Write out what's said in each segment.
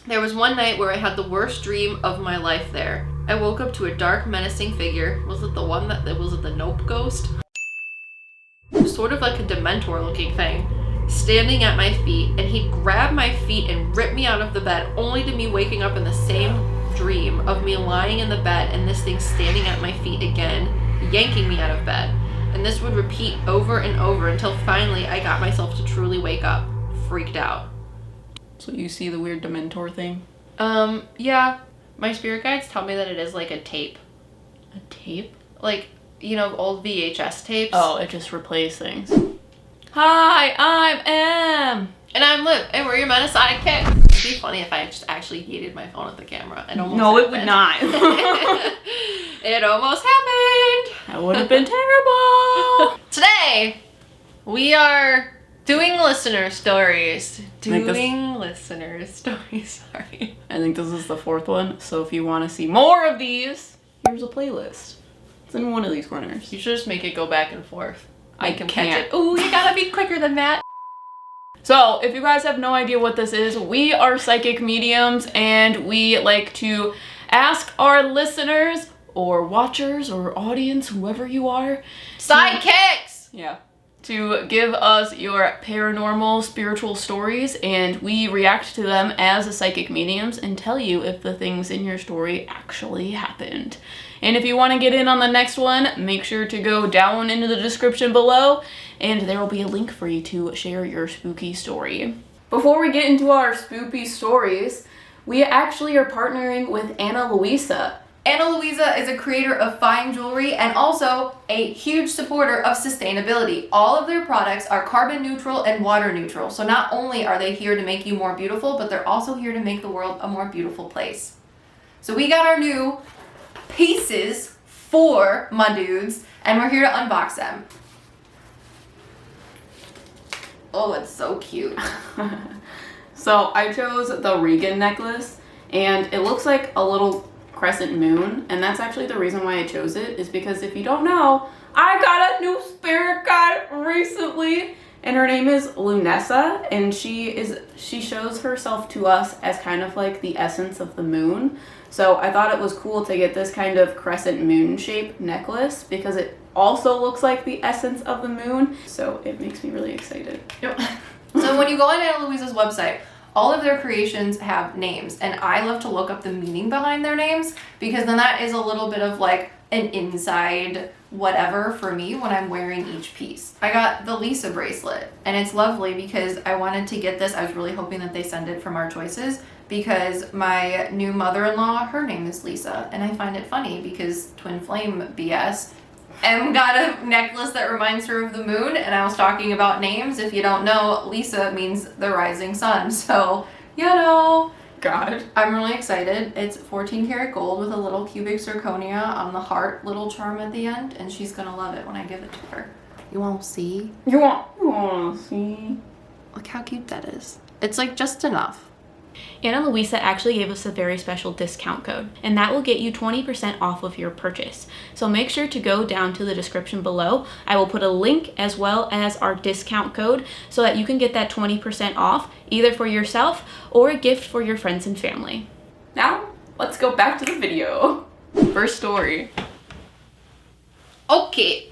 There was one night where I had the worst dream of my life there. I woke up to a dark, menacing figure. Was it the one that was it the Nope ghost? Sort of like a dementor looking thing, standing at my feet, and he'd grab my feet and rip me out of the bed, only to me waking up in the same dream of me lying in the bed and this thing standing at my feet again, yanking me out of bed. And this would repeat over and over until finally I got myself to truly wake up, freaked out. So you see the weird dementor thing? Yeah. My spirit guides tell me that it is like a tape. A tape? Like, you know, old VHS tapes. Oh, it just replays things. Hi, I'm M. And I'm Liv, and we're your MetapsycKicks. It'd be funny if I just actually yeeted my phone at the camera. It almost No, happened. it would not. It almost happened. That would have been terrible. Today, we are doing listener stories. Listener stories, sorry. I think this is the 4th one, so if you want to see more of these, here's a playlist. It's in one of these corners. You should just make it go back and forth. I Make him can't. catch it. Ooh, you gotta be quicker than that. So, if you guys have no idea what this is, we are psychic mediums, and we like to ask our listeners, or watchers, or audience, whoever you are, PsycKicks! yeah, to give us your paranormal, spiritual stories, and we react to them as a psychic mediums and tell you if the things in your story actually happened. And if you want to get in on the next one, make sure to go down into the description below, and there will be a link for you to share your spooky story. Before we get into our spooky stories, we actually are partnering with Ana Luisa. Ana Luisa is a creator of fine jewelry and also a huge supporter of sustainability. All of their products are carbon neutral and water neutral. So not only are they here to make you more beautiful, but they're also here to make the world a more beautiful place. So we got our new pieces for my dudes, and we're here to unbox them. Oh, it's so cute. So I chose the Regan necklace, and it looks like a little crescent moon, and that's actually the reason why I chose it, is because if you don't know, I got a new spirit guide recently, and her name is Lunessa, and she shows herself to us as kind of like the essence of the moon. So I thought it was cool to get this kind of crescent moon shaped necklace because it also looks like the essence of the moon. So it makes me really excited. Yep. So when you go on Ana Luisa's website, all of their creations have names, and I love to look up the meaning behind their names because then that is a little bit of like an inside whatever for me when I'm wearing each piece. I got the Lisa bracelet, and it's lovely because I wanted to get this. I was really hoping that they send it from our choices because my new mother-in-law, her name is Lisa, and I find it funny because twin flame BS. Em got a necklace that reminds her of the moon, and I was talking about names. If you don't know, Lisa means the rising sun, so you know. God. I'm really excited. It's 14 karat gold with a little cubic zirconia on the heart little charm at the end, and she's gonna love it when I give it to her. You won't see? You want to see? Look how cute that is. It's like just enough. Ana Luisa actually gave us a very special discount code, and that will get you 20% off of your purchase. So make sure to go down to the description below. I will put a link as well as our discount code so that you can get that 20% off either for yourself or a gift for your friends and family. Now, let's go back to the video. First story. Okay.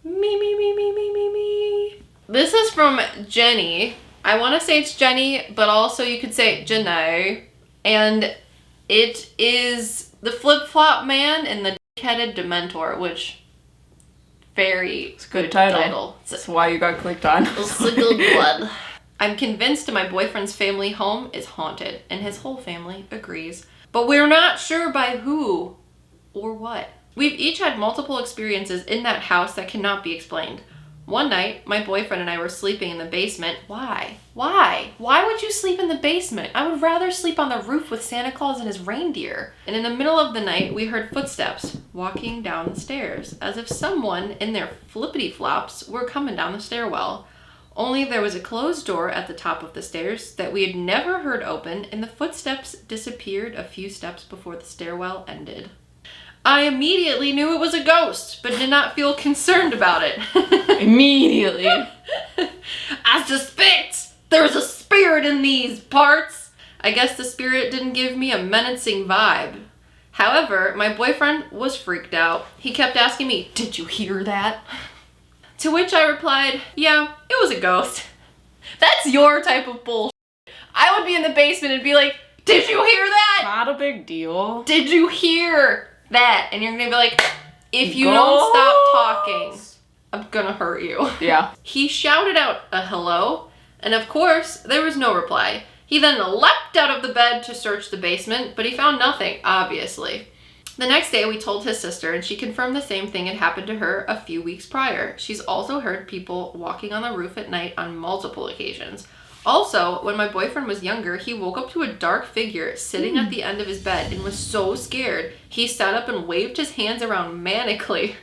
me. This is from Jenny. I want to say it's Jenny, but also you could say Jenny. And it is the flip-flop man and the dick-headed dementor, which very good title. That's why you got clicked on. It's a good one. I'm convinced my boyfriend's family home is haunted, and his whole family agrees. But we're not sure by who or what. We've each had multiple experiences in that house that cannot be explained. One night, my boyfriend and I were sleeping in the basement. Why? Why would you sleep in the basement? I would rather sleep on the roof with Santa Claus and his reindeer. And in the middle of the night, we heard footsteps walking down the stairs, as if someone in their flippity flops were coming down the stairwell. Only there was a closed door at the top of the stairs that we had never heard open, and the footsteps disappeared a few steps before the stairwell ended. I immediately knew it was a ghost, but did not feel concerned about it. Immediately. I suspect there's a spirit in these parts. I guess the spirit didn't give me a menacing vibe. However, my boyfriend was freaked out. He kept asking me, "Did you hear that?" To which I replied, "Yeah, it was a ghost." That's your type of bullshit. I would be in the basement and be like, "Did you hear that? Not a big deal. Did you hear that?" And you're gonna be like, "If you don't stop talking, I'm gonna hurt you." Yeah. He shouted out a hello, and of course, there was no reply. He then leapt out of the bed to search the basement, but he found nothing, obviously. The next day, we told his sister, and she confirmed the same thing had happened to her a few weeks prior. She's also heard people walking on the roof at night on multiple occasions. Also, when my boyfriend was younger, he woke up to a dark figure sitting at the end of his bed and was so scared, he sat up and waved his hands around manically.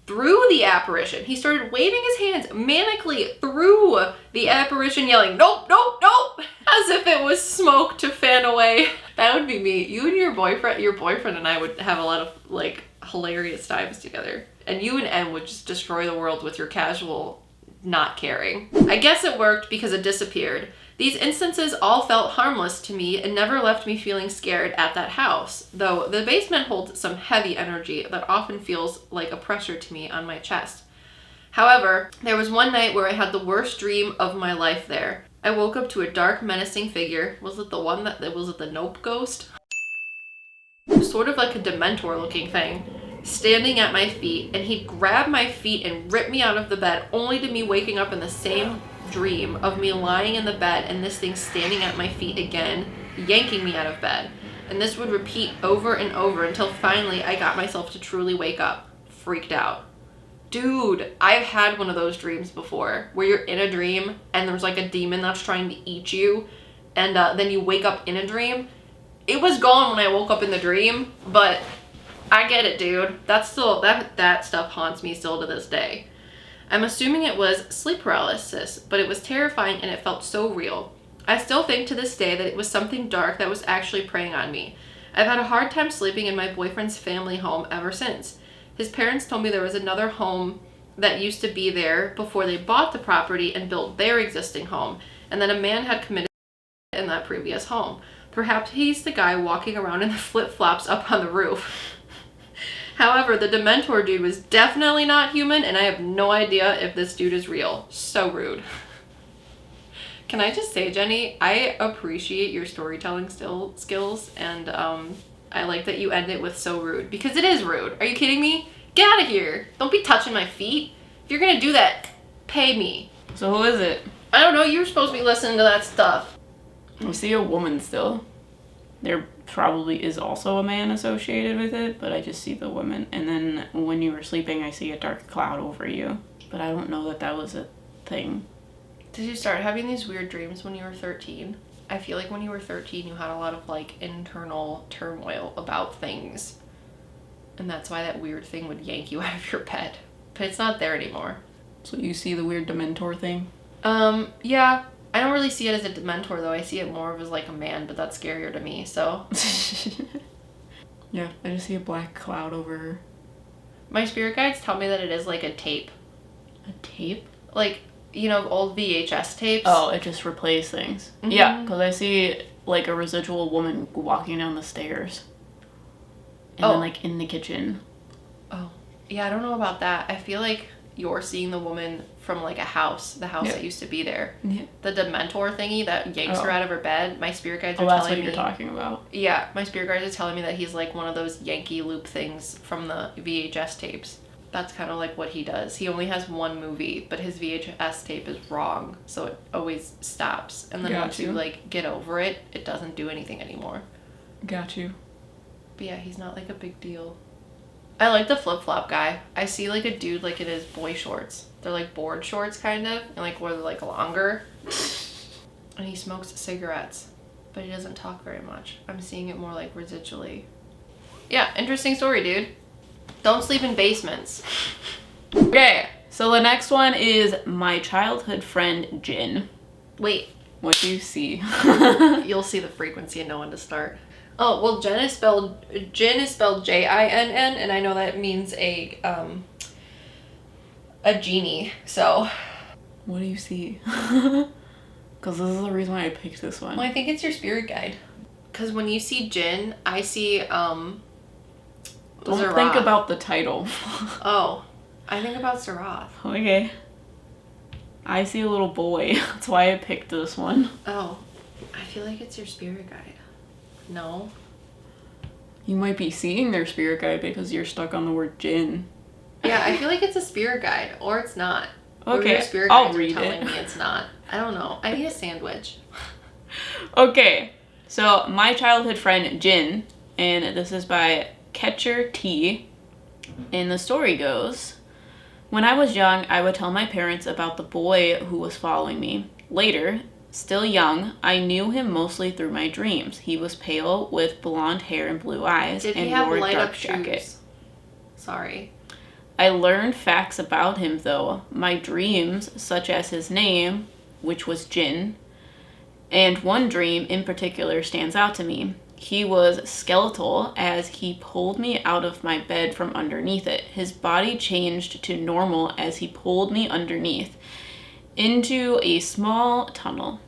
Through the apparition, he started waving his hands manically through the apparition, yelling, "Nope, nope, nope," as if it was smoke to fan away. That would be me. You and your boyfriend and I would have a lot of, like, hilarious times together. And you and M would just destroy the world with your casual not caring. I guess it worked because it disappeared. These instances all felt harmless to me and never left me feeling scared at that house, though the basement holds some heavy energy that often feels like a pressure to me on my chest. However, there was one night where I had the worst dream of my life there. I woke up to a dark, menacing figure. Was it the Nope ghost? Sort of like a dementor looking thing, standing at my feet, and he'd grab my feet and rip me out of the bed, only to me waking up in the same dream of me lying in the bed and this thing standing at my feet again, yanking me out of bed. And this would repeat over and over until finally I got myself to truly wake up, freaked out. Dude, I've had one of those dreams before where you're in a dream and there's like a demon that's trying to eat you, and then you wake up in a dream. It was gone when I woke up in the dream, but I get it, dude. That's still, that stuff haunts me still to this day. I'm assuming it was sleep paralysis, but it was terrifying and it felt so real. I still think to this day that it was something dark that was actually preying on me. I've had a hard time sleeping in my boyfriend's family home ever since. His parents told me there was another home that used to be there before they bought the property and built their existing home, and then a man had committed in that previous home. Perhaps he's the guy walking around in the flip-flops up on the roof. However, the Dementor dude was definitely not human, and I have no idea if this dude is real. So rude. Can I just say, Jenny, I appreciate your storytelling skills, and I like that you end it with so rude, because it is rude. Are you kidding me? Get out of here. Don't be touching my feet. If you're gonna do that, pay me. So who is it? I don't know. You were supposed to be listening to that stuff. I see a woman still. There probably is also a man associated with it, but I just see the woman. And then when you were sleeping, I see a dark cloud over you. But I don't know that that was a thing. Did you start having these weird dreams when you were 13? I feel like when you were 13, you had a lot of like internal turmoil about things. And that's why that weird thing would yank you out of your bed. But it's not there anymore. So you see the weird Dementor thing? Yeah. I don't really see it as a Dementor, though. I see it more of as like a man, but that's scarier to me, so. Yeah, I just see a black cloud over her. My spirit guides tell me that it is like a tape. A tape? Like, you know, old VHS tapes? Oh, it just replays things. Mm-hmm. Yeah, because I see like a residual woman walking down the stairs. And then like in the kitchen. Oh. Yeah, I don't know about that. I feel like you're seeing the woman from like a house, the house that used to be there. Yeah. The Dementor thingy that yanks her out of her bed. My spirit guides are telling me. That's what you're talking about. Yeah, my spirit guides are telling me that he's like one of those Yankee loop things from the VHS tapes. That's kind of like what he does. He only has one movie, but his VHS tape is wrong, so it always stops. And then once you like get over it, it doesn't do anything anymore. Got you. But yeah, he's not like a big deal. I like the flip-flop guy. I see like a dude like in his boy shorts. They're like board shorts kind of, and like where they're like longer. And he smokes cigarettes, but he doesn't talk very much. I'm seeing it more like residually. Yeah, interesting story, dude. Don't sleep in basements. Okay, so the next one is my childhood friend Jinn. Wait. What do you see? You'll see the frequency and know when to start. Oh, well, Jinn is spelled Jinn, and I know that means a genie, so. What do you see? Because Because this is the reason why I picked this one. Well, I think it's your spirit guide. Because when you see Jinn, I see, Don't Zarath. think about the title. Oh, I think about Zarath. Okay. I see a little boy. That's why I picked this one. Oh, I feel like it's your spirit guide. No? You might be seeing their spirit guide because you're stuck on the word Jinn. Yeah, I feel like it's a spirit guide, or it's not. Okay, or your spirit I'll guides are read telling it. me it's not. I don't know. I need a sandwich. Okay, so my childhood friend Jinn, and this is by Catcher T. And the story goes, when I was young, I would tell my parents about the boy who was following me. Later, still young, I knew him mostly through my dreams. He was pale with blonde hair and blue eyes Did he and have wore a light dark up jacket. shoes? Sorry. I learned facts about him though. My dreams, such as his name, which was Jinn, and one dream in particular stands out to me. He was skeletal as he pulled me out of my bed from underneath it. His body changed to normal as he pulled me underneath into a small tunnel.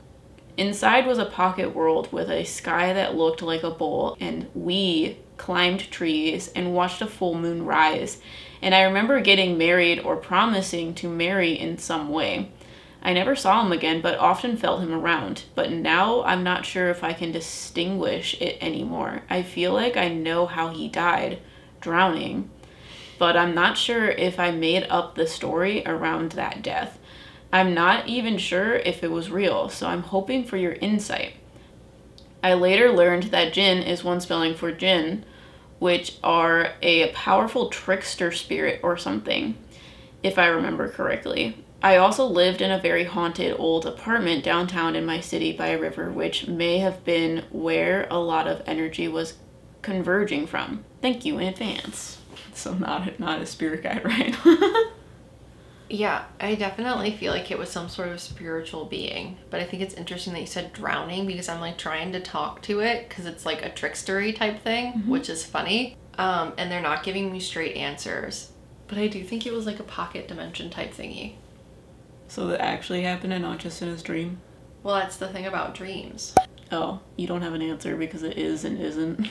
Inside was a pocket world with a sky that looked like a bowl, and we climbed trees and watched a full moon rise. And I remember getting married or promising to marry in some way. I never saw him again, but often felt him around. But now I'm not sure if I can distinguish it anymore. I feel like I know how he died, drowning, but I'm not sure if I made up the story around that death. I'm not even sure if it was real, so I'm hoping for your insight. I later learned that Jinn is one spelling for Jinn, which are a powerful trickster spirit or something, if I remember correctly. I also lived in a very haunted old apartment downtown in my city by a river, which may have been where a lot of energy was converging from. Thank you in advance. So not a spirit guide, right? Yeah, I definitely feel like it was some sort of spiritual being. But I think it's interesting that you said drowning, because I'm like trying to talk to it because it's like a trickstery type thing, which is funny. And they're not giving me straight answers. But I do think it was like a pocket dimension type thingy. So that actually happened and not just in his dream? Well, that's the thing about dreams. Oh, you don't have an answer because it is and isn't.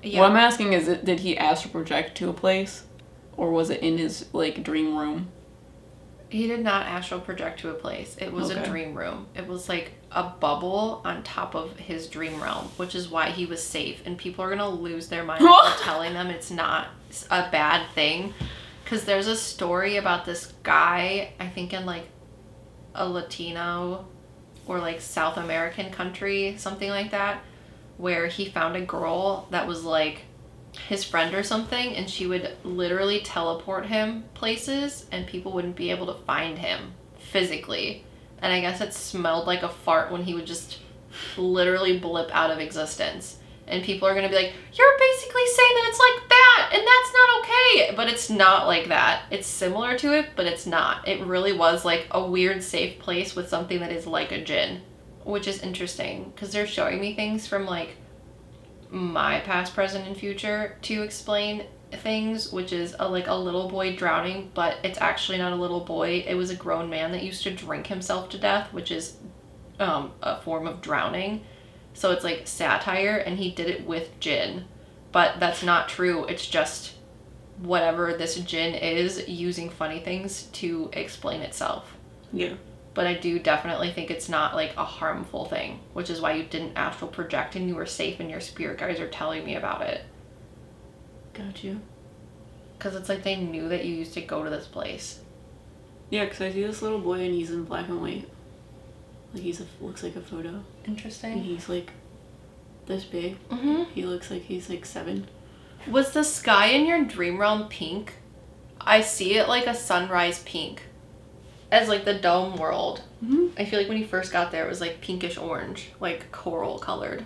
Yeah. What I'm asking is, did he astral project to a place? Or was it in his, like, dream room? He did not astral project to a place. It was a dream room. It was like a bubble on top of his dream realm, which is why he was safe. And people are going to lose their mind for telling them it's not a bad thing. Because there's a story about this guy, I think in like a Latino or like South American country, something like that, where he found a girl that was like his friend or something, and she would literally teleport him places and people wouldn't be able to find him physically. And I guess it smelled like a fart when he would just literally blip out of existence. And people are going to be like, you're basically saying that it's like that, and that's not okay. But it's not like that. It's similar to it, but it's not. It really was like a weird safe place with something that is like a Jinn, which is interesting because they're showing me things from like my past, present, and future to explain things, which is like a little boy drowning, but it's actually not a little boy. It was a grown man that used to drink himself to death, which is a form of drowning. So it's like satire, and he did it with Jinn. But that's not true. It's just whatever this Jinn is using funny things to explain itself. Yeah. But I do definitely think it's not like a harmful thing, which is why you didn't astral project and you were safe and your spirit guides are telling me about it. Got you. Because it's like they knew that you used to go to this place. Yeah, because I see this little boy and he's in black and white. Like looks like a photo. Interesting. And he's like this big. Mm-hmm. He looks like he's like 7. Was the sky in your dream realm pink? I see it like a sunrise pink. As like the dome world. Mm-hmm. I feel like when you first got there it was like pinkish orange, like coral colored.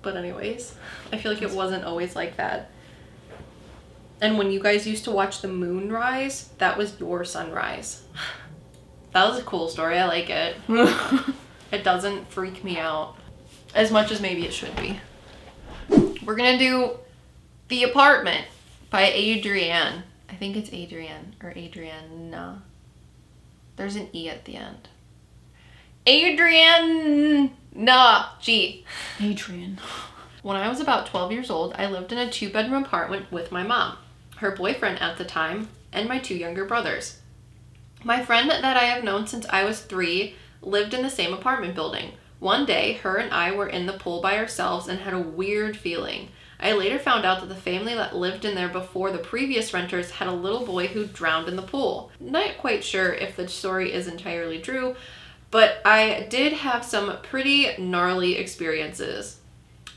But anyways, I feel like it wasn't always like that. And when you guys used to watch the moon rise, that was your sunrise. That was a cool story. I like it. It doesn't freak me out as much as maybe it should be. We're gonna do The Apartment by Adrienne. I think it's Adrienne or Adrienne. There's an E at the end. Adrian. Nah, G. Adrian. When I was about 12 years old, I lived in a 2-bedroom apartment with my mom, her boyfriend at the time, and my 2 younger brothers. My friend that I have known since I was 3 lived in the same apartment building. One day, her and I were in the pool by ourselves and had a weird feeling. I later found out that the family that lived in there before the previous renters had a little boy who drowned in the pool. Not quite sure if the story is entirely true, but I did have some pretty gnarly experiences.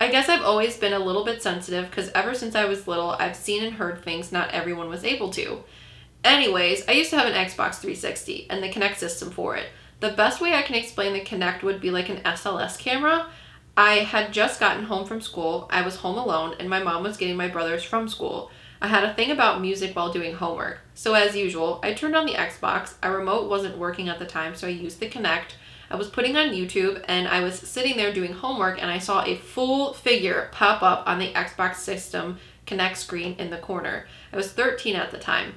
I guess I've always been a little bit sensitive because ever since I was little, I've seen and heard things not everyone was able to. Anyways, I used to have an X-box 360 and the Kinect system for it. The best way I can explain the Kinect would be like an SLS camera. I had just gotten home from school, I was home alone, and my mom was getting my brothers from school. I had a thing about music while doing homework. So as usual, I turned on the Xbox, our remote wasn't working at the time, so I used the Kinect. I was putting on YouTube and I was sitting there doing homework and I saw a full figure pop up on the Xbox system Kinect screen in the corner. I was 13 at the time.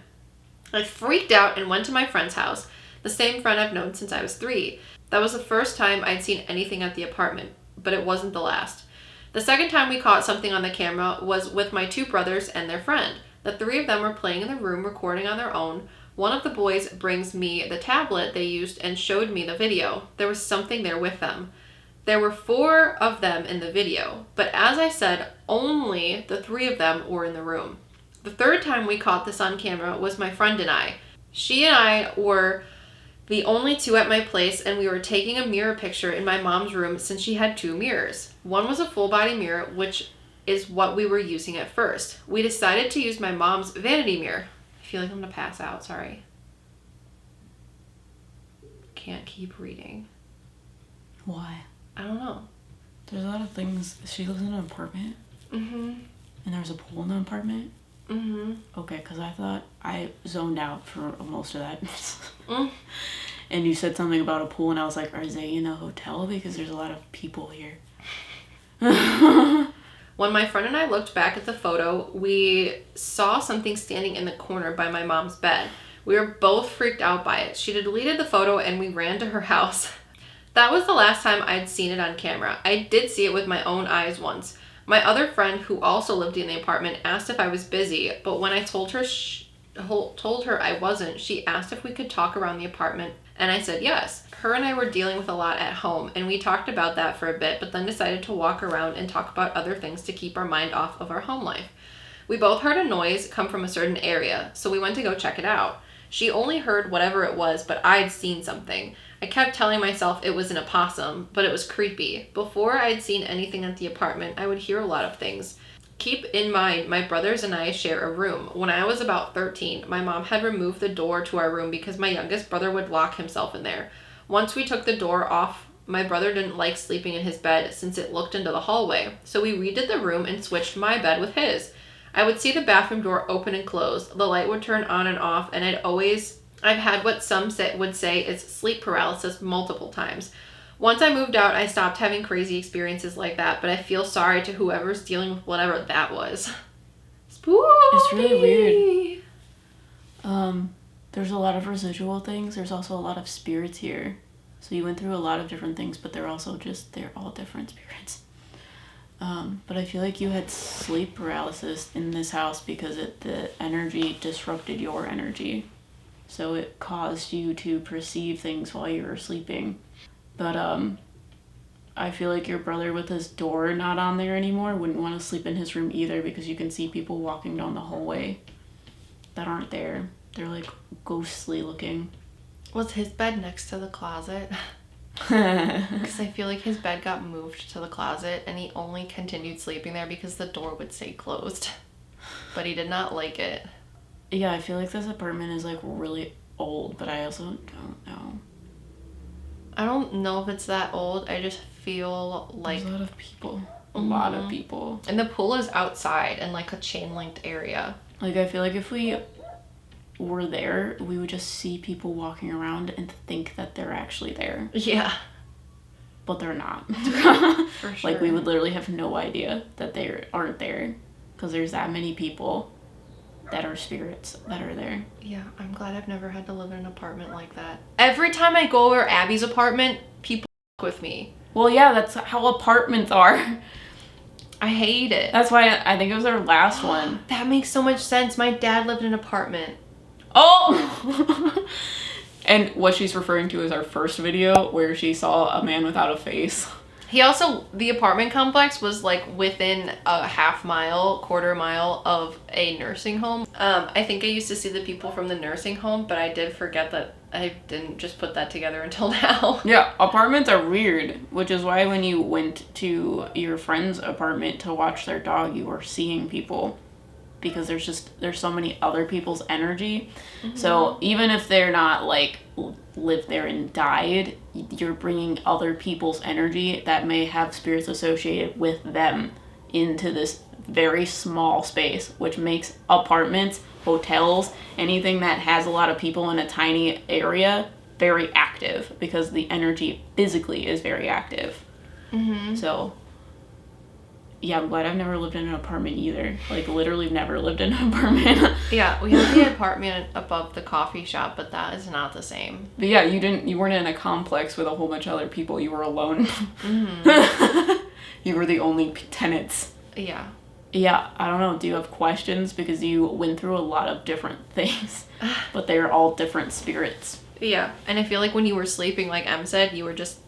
I freaked out and went to my friend's house, the same friend I've known since I was 3. That was the first time I'd seen anything at the apartment, but it wasn't the last. The second time we caught something on the camera was with my 2 brothers and their friend. The 3 of them were playing in the room recording on their own. One of the boys brings me the tablet they used and showed me the video. There was something there with them. There were 4 of them in the video, but as I said, only the 3 of them were in the room. The third time we caught this on camera was my friend and I. She and I were the only 2 at my place, and we were taking a mirror picture in my mom's room since she had 2 mirrors. One was a full body mirror, which is what we were using at first. We decided to use my mom's vanity mirror. I feel like I'm gonna pass out, sorry. Can't keep reading. Why? I don't know. There's a lot of things. She lives in an apartment? Mm-hmm. And there's a pool in the apartment? Mm-hmm. Okay, because I thought I zoned out for most of that. Mm. And you said something about a pool and I was like, are they in a hotel? Because there's a lot of people here. When my friend and I looked back at the photo, we saw something standing in the corner by my mom's bed. We were both freaked out by it. She deleted the photo and we ran to her house. That was the last time I'd seen it on camera. I did see it with my own eyes once. My other friend, who also lived in the apartment, asked if I was busy, but when I told her I wasn't, she asked if we could talk around the apartment, and I said yes. Her and I were dealing with a lot at home, and we talked about that for a bit, but then decided to walk around and talk about other things to keep our mind off of our home life. We both heard a noise come from a certain area, so we went to go check it out. She only heard whatever it was, but I'd seen something. I kept telling myself it was an opossum, but it was creepy. Before I'd seen anything at the apartment, I would hear a lot of things. Keep in mind, my brothers and I share a room. When I was about 13, my mom had removed the door to our room because my youngest brother would lock himself in there. Once we took the door off, my brother didn't like sleeping in his bed since it looked into the hallway, so we redid the room and switched my bed with his. I would see the bathroom door open and close. The light would turn on and off, and I've had what some would say is sleep paralysis multiple times. Once I moved out, I stopped having crazy experiences like that, but I feel sorry to whoever's dealing with whatever that was. Spooky! It's really weird. There's a lot of residual things. There's also a lot of spirits here. So you went through a lot of different things, but they're all different spirits. But I feel like you had sleep paralysis in this house because the energy disrupted your energy. So it caused you to perceive things while you were sleeping. But I feel like your brother with his door not on there anymore wouldn't want to sleep in his room either because you can see people walking down the hallway that aren't there. They're like ghostly looking. Was his bed next to the closet? Because I feel like his bed got moved to the closet and he only continued sleeping there because the door would stay closed. But he did not like it. Yeah, I feel like this apartment is like really old, but I also don't know. I don't know if it's that old. I just feel like... There's a lot of people. A Mm-hmm. lot of people. And the pool is outside in like a chain-linked area. Like, I feel like if we were there, we would just see people walking around and think that they're actually there. Yeah. But they're not. For sure. Like, we would literally have no idea that they aren't there. Because there's that many people that are spirits that are there. Yeah, I'm glad I've never had to live in an apartment like that. Every time I go over Abby's apartment, people with me. Well, yeah, that's how apartments are. I hate it. That's why I think it was our last one. That makes so much sense. My dad lived in an apartment. Oh! And what she's referring to is our first video where she saw a man without a face. He also, the apartment complex was like within a half mile, quarter mile of a nursing home. I think I used to see the people from the nursing home, but I did forget that I didn't just put that together until now. Yeah, apartments are weird, which is why when you went to your friend's apartment to watch their dog, you were seeing people. Because there's so many other people's energy. Mm-hmm. So even if they're not like lived there and died, you're bringing other people's energy that may have spirits associated with them into this very small space, which makes apartments, hotels, anything that has a lot of people in a tiny area very active, because the energy physically is very active. Mm-hmm. So yeah, I'm glad I've never lived in an apartment either. Like, literally never lived in an apartment. Yeah, we had the apartment above the coffee shop, but that is not the same. But yeah, you weren't in a complex with a whole bunch of other people. You were alone. Mm-hmm. You were the only tenants. Yeah. Yeah, I don't know. Do you have questions? Because you went through a lot of different things, but they are all different spirits. Yeah, and I feel like when you were sleeping, like Em said, you were just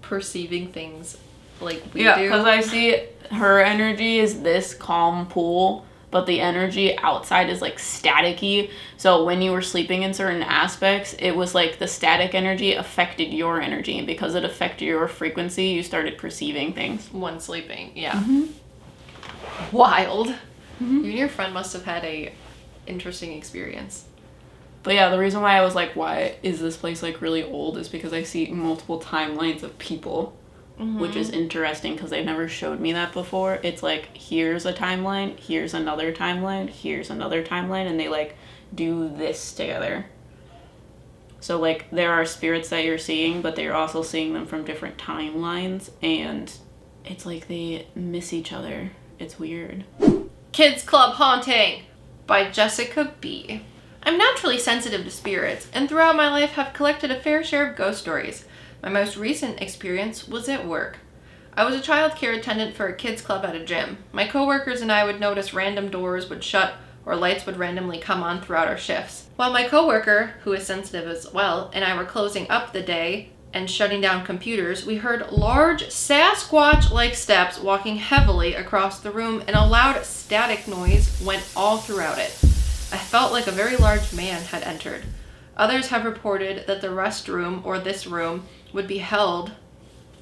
perceiving things like we do. Yeah, because I see her energy is this calm pool, but the energy outside is like staticky. So when you were sleeping in certain aspects, it was like the static energy affected your energy, and because it affected your frequency, you started perceiving things. When sleeping, yeah. Mm-hmm. Wild. Mm-hmm. You and your friend must have had a interesting experience. But yeah, the reason why I was like, why is this place like really old, is because I see multiple timelines of people. Mm-hmm. Which is interesting because they've never showed me that before. It's like, here's a timeline, here's another timeline, here's another timeline, and they like do this together. So like there are spirits that you're seeing, but they're also seeing them from different timelines, and it's like they miss each other. It's weird. Kids Club Haunting by Jessica B. I'm naturally sensitive to spirits, and throughout my life have collected a fair share of ghost stories. My most recent experience was at work. I was a child care attendant for a kids club at a gym. My coworkers and I would notice random doors would shut or lights would randomly come on throughout our shifts. While my coworker, who is sensitive as well, and I were closing up the day and shutting down computers, we heard large Sasquatch-like steps walking heavily across the room, and a loud static noise went all throughout it. I felt like a very large man had entered. Others have reported that the restroom, or this room, would be held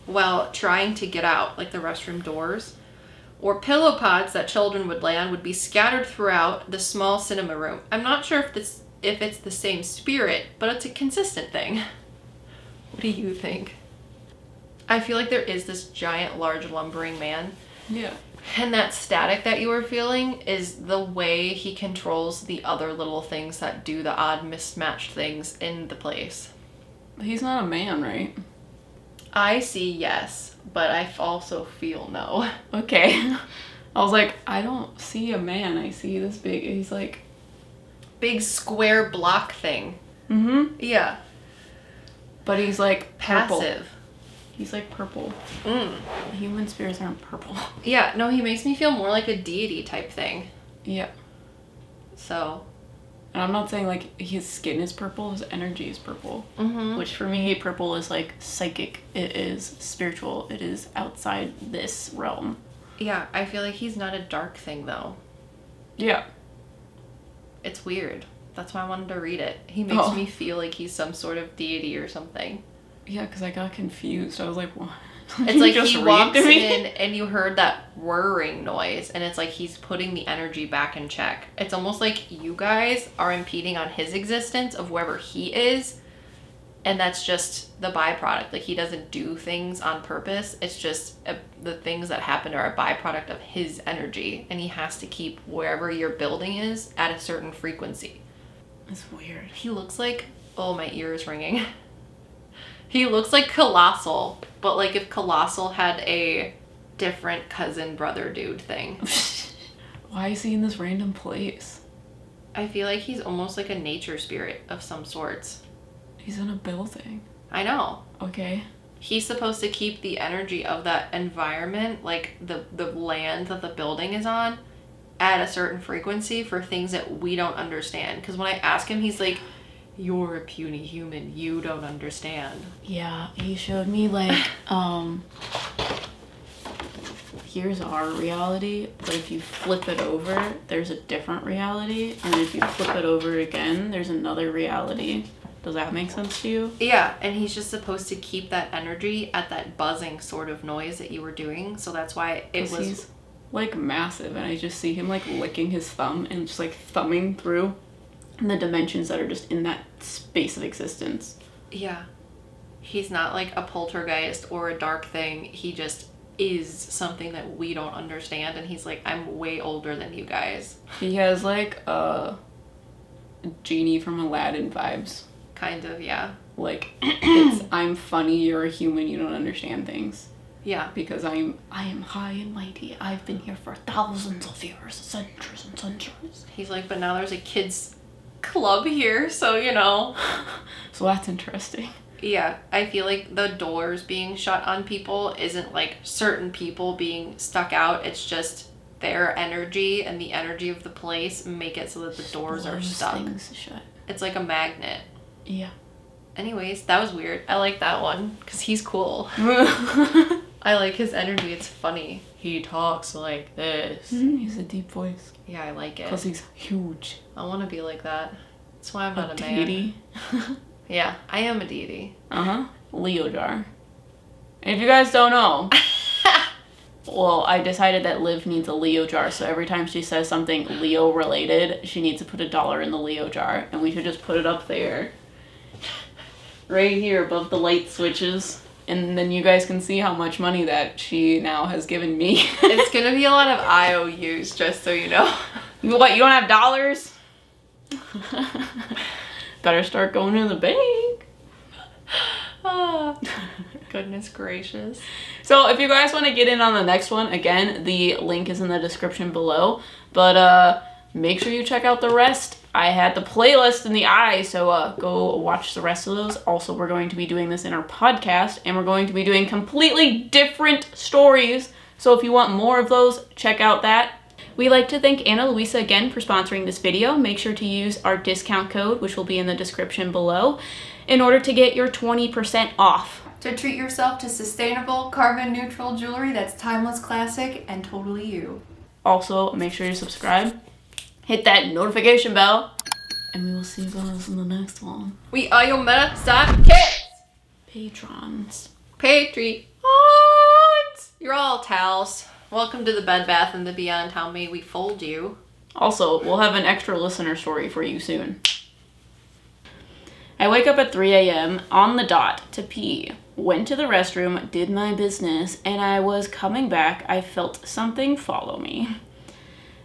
while trying to get out, like the restroom doors, or pillow pods that children would lay on would be scattered throughout the small cinema room. I'm not sure if it's the same spirit, but it's a consistent thing. What do you think? I feel like there is this giant, large, lumbering man. Yeah. And that static that you were feeling is the way he controls the other little things that do the odd mismatched things in the place. He's not a man, right? I see yes, but I also feel no. Okay. I was like, I don't see a man. I see this big, he's like... big square block thing. Mm-hmm. Yeah. But he's like purple. Passive. He's like purple. Mm. Human spirits aren't purple. Yeah, no, he makes me feel more like a deity type thing. Yeah. So... and I'm not saying like his skin is purple, his energy is purple. Mm-hmm. Which for me, purple is like psychic. It is spiritual. It is outside this realm. Yeah, I feel like he's not a dark thing though. Yeah. It's weird. That's why I wanted to read it. He makes me feel like he's some sort of deity or something. Yeah, because I got confused. I was like, what? It's like he walks in and you heard that whirring noise, and it's like he's putting the energy back in check. It's almost like you guys are impeding on his existence of wherever he is, and that's just the byproduct. Like, he doesn't do things on purpose. It's just the things that happen are a byproduct of his energy, and he has to keep wherever your building is at a certain frequency. It's weird. He looks like... oh, my ear is ringing. He looks like Colossal, but like if Colossal had a different cousin brother dude thing. Why is he in this random place? I feel like he's almost like a nature spirit of some sorts. He's in a building. I know. Okay. He's supposed to keep the energy of that environment, like the land that the building is on, at a certain frequency for things that we don't understand. Because when I ask him, he's like, you're a puny human, you don't understand. Yeah, he showed me like, here's our reality, but if you flip it over, there's a different reality, and if you flip it over again, there's another reality. Does that make sense to you? Yeah, and he's just supposed to keep that energy at that buzzing sort of noise that you were doing, so that's why it was... He's, like, massive, and I just see him, like, licking his thumb and just, like, thumbing through the dimensions that are just in that space of existence. Yeah. He's not, like, a poltergeist or a dark thing. He just is something that we don't understand, and he's like, I'm way older than you guys. He has, like, Genie from Aladdin vibes. Kind of, yeah. Like, it's, I'm funny, you're a human, you don't understand things. Yeah. Because I am high and mighty. I've been here for thousands of years, centuries and centuries. He's like, but now there's a kids club here, so, you know. So that's interesting. Yeah, I feel like the doors being shut on people isn't like certain people being stuck out. It's just their energy and the energy of the place make it so that the doors are stuck. Things shut. It's like a magnet. Yeah. Anyways, that was weird. I like that one because he's cool. I like his energy. It's funny. He talks like this. He has a deep voice. Yeah, I like it. Because he's huge. I want to be like that. That's why I'm not a man. Deity. Yeah, I am a deity. Uh-huh. Leo jar. And if you guys don't know, well, I decided that Liv needs a Leo jar, so every time she says something Leo related, she needs to put $1 in the Leo jar, and we should just put it up there. Right here above the light switches. And then you guys can see how much money that she now has given me. It's gonna be a lot of IOUs, just so you know. What, you don't have dollars? Better start going to the bank. Oh, goodness gracious. So if you guys want to get in on the next one, again, the link is in the description below. But make sure you check out the rest. I had the playlist in the eye, so go watch the rest of those. Also, we're going to be doing this in our podcast, and we're going to be doing completely different stories. So if you want more of those, check out that. We'd like to thank Ana Luisa again for sponsoring this video. Make sure to use our discount code, which will be in the description below, in order to get your 20% off. To treat yourself to sustainable, carbon-neutral jewelry that's timeless, classic, and totally you. Also, make sure you subscribe. Hit that notification bell. And we will see you guys in the next one. We are your MetapsycKicks Patrons. Patreons. You're all towels. Welcome to the Bed Bath and the Beyond. How may we fold you? Also, we'll have an extra listener story for you soon. I wake up at 3 a.m. on the dot to pee. Went to the restroom, did my business, and I was coming back. I felt something follow me.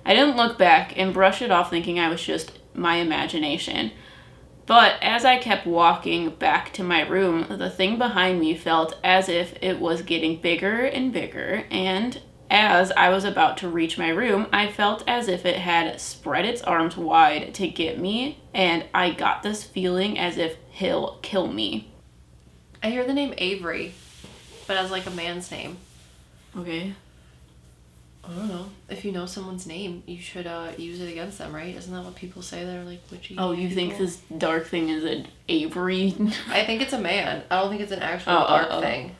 I didn't look back and brush it off thinking I was just my imagination. But as I kept walking back to my room, the thing behind me felt as if it was getting bigger and bigger, and as I was about to reach my room, I felt as if it had spread its arms wide to get me, and I got this feeling as if he'll kill me. I hear the name Avery, but as like a man's name. Okay. I don't know. If you know someone's name, you should use it against them, right? Isn't that what people say? They're like witchy. Oh, you people? think this dark thing is an Avery? I think it's a man. I don't think it's an actual dark thing.